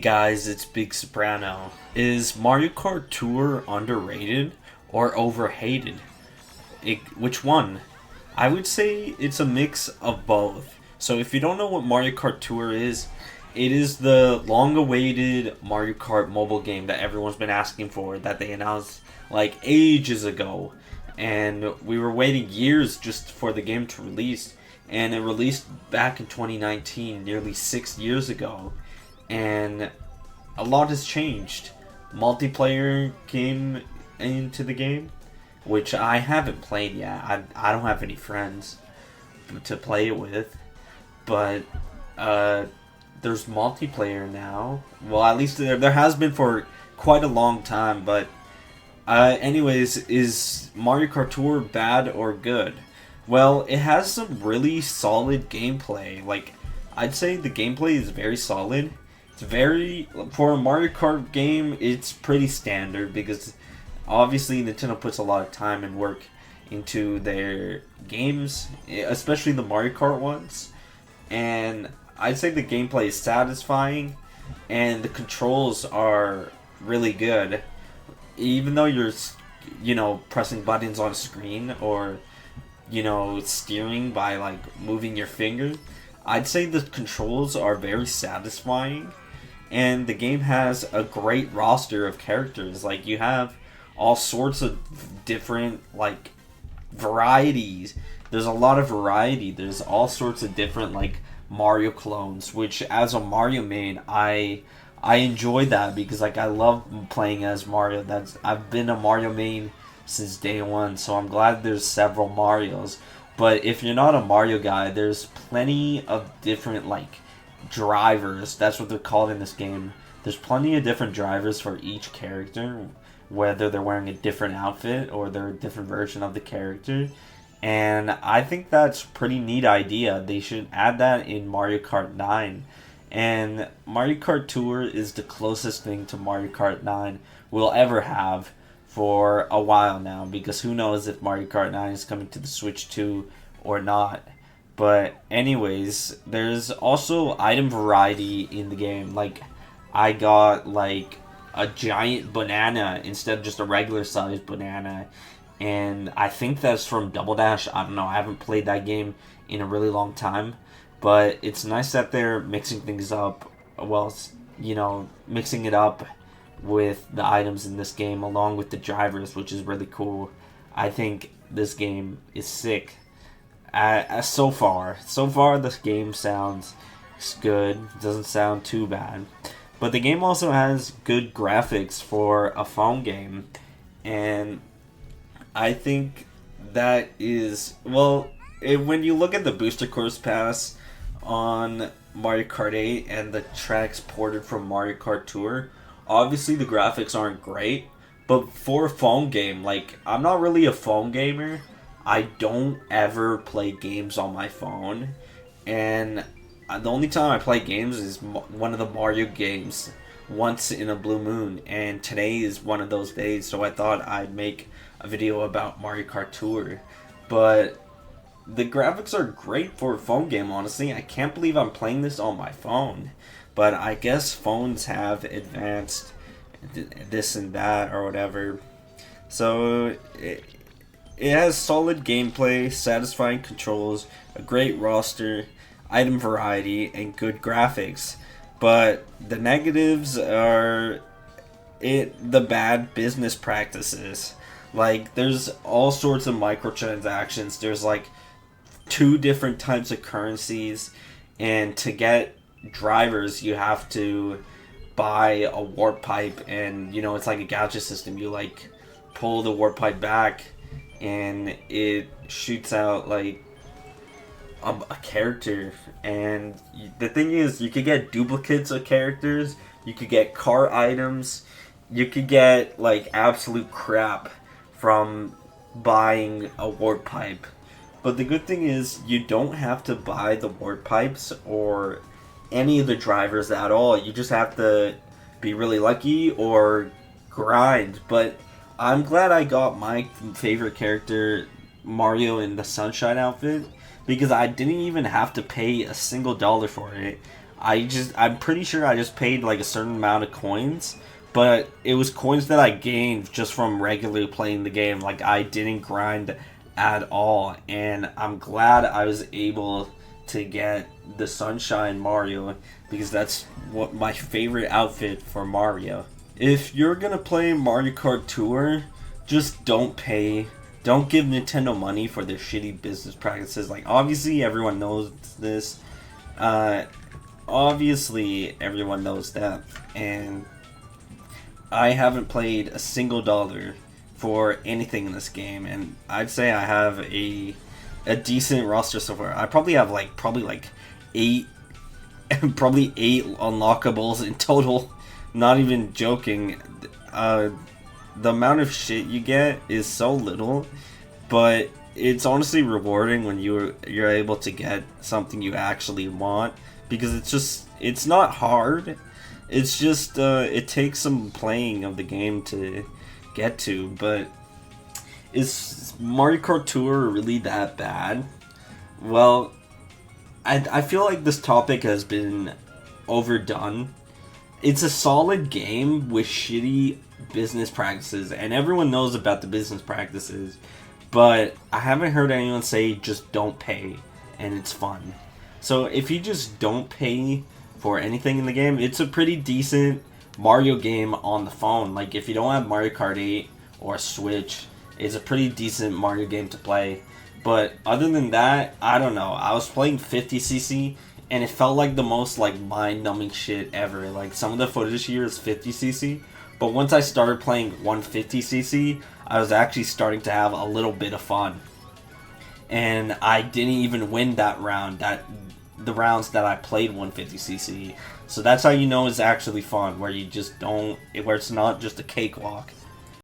Guys, it's Big Soprano. Is Mario Kart Tour underrated or overhated? Which one? I would say it's a mix of both. So if you don't know what Mario Kart Tour is, it is the long-awaited Mario Kart mobile game that everyone's been asking for that they announced like ages ago. And we were waiting years just for the game to release. And it released back in 2019, nearly 6 years ago, and a lot has changed. Multiplayer came into the game, which I haven't played yet. I don't have any friends to play it with, but there's multiplayer now. Well, at least there has been for quite a long time, but anyways, is Mario Kart Tour bad or good? Well, it has some really solid gameplay. Like, I'd say the gameplay is very solid. It's very, for a Mario Kart game, it's pretty standard because obviously Nintendo puts a lot of time and work into their games, especially the Mario Kart ones. And I'd say the gameplay is satisfying and the controls are really good. Even though you're, pressing buttons on a screen or steering by like moving your finger, I'd say the controls are very satisfying, and the game has a great roster of characters. Like, you have all sorts of different like varieties. There's a lot of variety. There's all sorts of different like Mario clones, which as a Mario main, I enjoy that because like I love playing as Mario. I've been a Mario main since day one, so I'm glad there's several Marios. But if you're not a Mario guy, there's plenty of different like drivers. That's what they're called in this game. There's plenty of different drivers for each character, whether they're wearing a different outfit or they're a different version of the character. And I think that's a pretty neat idea. They should add that in Mario Kart 9. And Mario Kart Tour is the closest thing to Mario Kart 9 we'll ever have for a while now, because who knows if Mario Kart 9 is coming to the Switch 2 or not. But anyways, there's also item variety in the game. Like, I got like a giant banana instead of just a regular sized banana, and I think that's from Double Dash. I don't know, I haven't played that game in a really long time, but it's nice that they're mixing things up. Well, mixing it up with the items in this game along with the drivers, which is really cool. I think this game is sick. So far, this game sounds good. Doesn't sound too bad. But the game also has good graphics for a phone game, and I think that is, when you look at the Booster Course Pass on Mario Kart 8 and the tracks ported from Mario Kart Tour, obviously the graphics aren't great, but for a phone game, like, I'm not really a phone gamer. I don't ever play games on my phone, and the only time I play games is one of the Mario games once in a blue moon, and today is one of those days, so I thought I'd make a video about Mario Kart Tour. But the graphics are great for a phone game, honestly. I can't believe I'm playing this on my phone. But I guess phones have advanced this and that or whatever. So it has solid gameplay, satisfying controls, a great roster, item variety, and good graphics. But the negatives are the bad business practices. Like, there's all sorts of microtransactions. There's like 2 different types of currencies, and to get drivers you have to buy a warp pipe, and it's like a gacha system. You like pull the warp pipe back and it shoots out like a character, and the thing is, you could get duplicates of characters, you could get car items, you could get like absolute crap from buying a warp pipe. But the good thing is, you don't have to buy the warp pipes or any of the drivers at all. You just have to be really lucky or grind. But I'm glad I got my favorite character, Mario, in the Sunshine outfit, because I didn't even have to pay a single dollar for it. I'm pretty sure I just paid like a certain amount of coins, but it was coins that I gained just from regularly playing the game. Like, I didn't grind at all, and I'm glad I was able to get the Sunshine Mario, because that's what my favorite outfit for Mario. If you're gonna play Mario Kart Tour, just don't pay. Don't give Nintendo money for their shitty business practices. Like, obviously everyone knows this. Uh, Obviously everyone knows that, and I haven't played a single dollar for anything in this game, and I'd say I have a decent roster so far. I probably have like eight probably eight unlockables in total. Not even joking. The amount of shit you get is so little, but it's honestly rewarding when you're able to get something you actually want, because it's not hard. It's just it takes some playing of the game to get to. But is Mario Kart Tour really that bad? Well, I feel like this topic has been overdone. It's a solid game with shitty business practices, and everyone knows about the business practices, but I haven't heard anyone say just don't pay and it's fun. So if you just don't pay for anything in the game, it's a pretty decent Mario game on the phone. Like, if you don't have Mario Kart 8 or Switch, it's a pretty decent Mario game to play. But other than that, I don't know. I was playing 50cc, and it felt like the most like mind-numbing shit ever. Like, some of the footage here is 50cc, but once I started playing 150cc, I was actually starting to have a little bit of fun. And I didn't even win that round, the rounds that I played 150cc. So that's how you know it's actually fun, where you just don't, where it's not just a cakewalk.